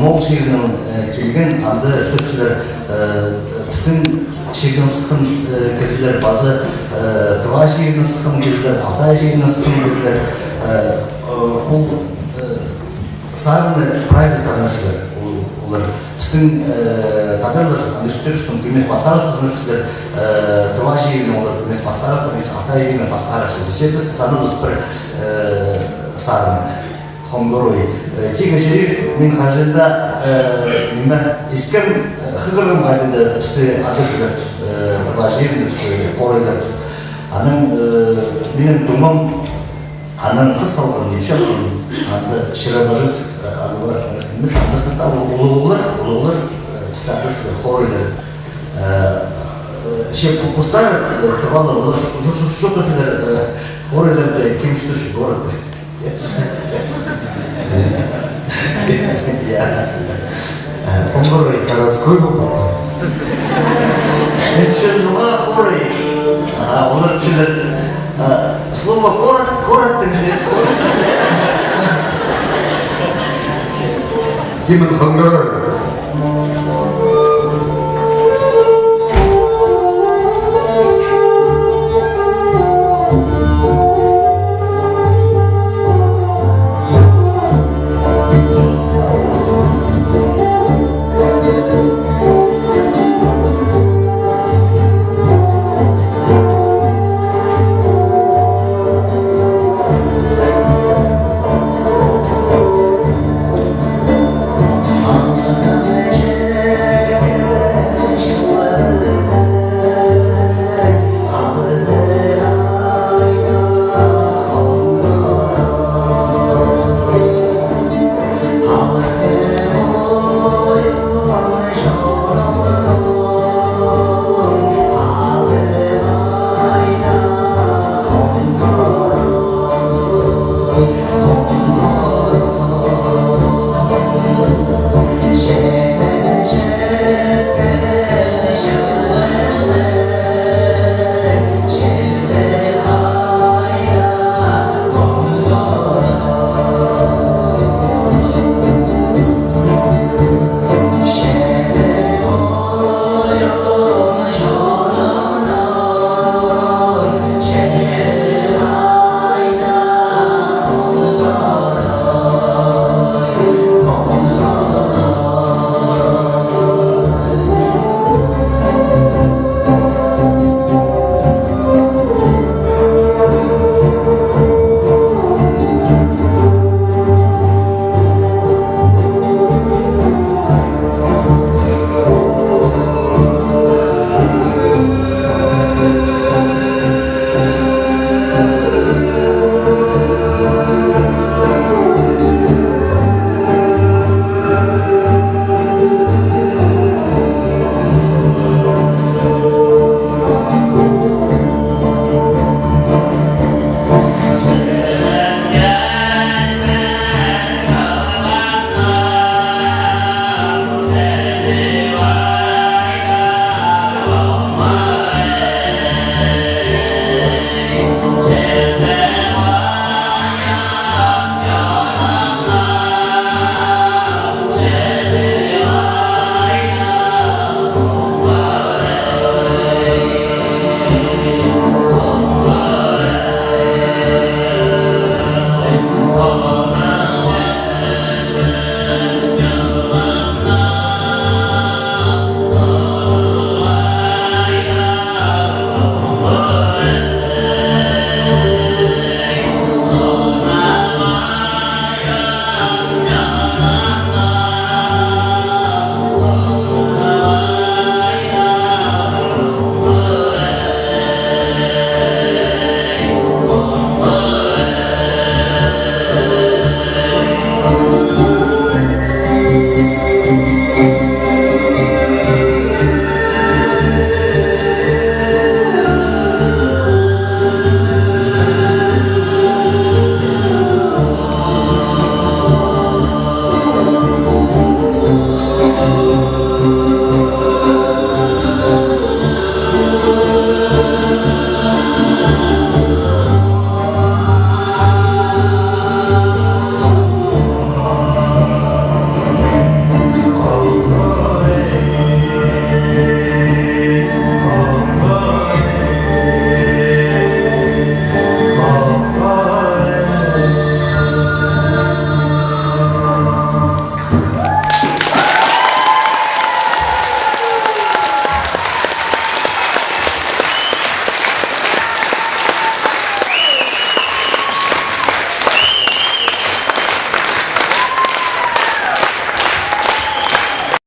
Мол шегінің келген анды сөзшілер біздің шегінің сықын кезілер, базы Тыва шегінің сықын кезілер, Алтай шегінің сықын кезілер. Бұл сарыны прайзы сарынышылар. Олар біздің тадырлық андышты көмес басқары сарынышылар, Тыва шегінің олар көмес басқары сарынышылар, Алтай шегінің басқары сарынышылар. Біз санымыз бір сарыны. Хонгорой. Тегі жерек мен қаржында ескім қығырғым қайдыды бізді адыршылар, тұрға жерімді бізді форейлер. Аның менің тұмым, аның қыз салған немше алған, анды шырабажыт ады бар. Емес андастырда ұлығылар бізді адыршылар, форейлер. Пустар тұрғалар, олар жоқ өшілер, форейлерді кемшітуші город. Хонгорой городской был попался. Это была хорой. Вот это слово город так же. Гимн Хонгорой.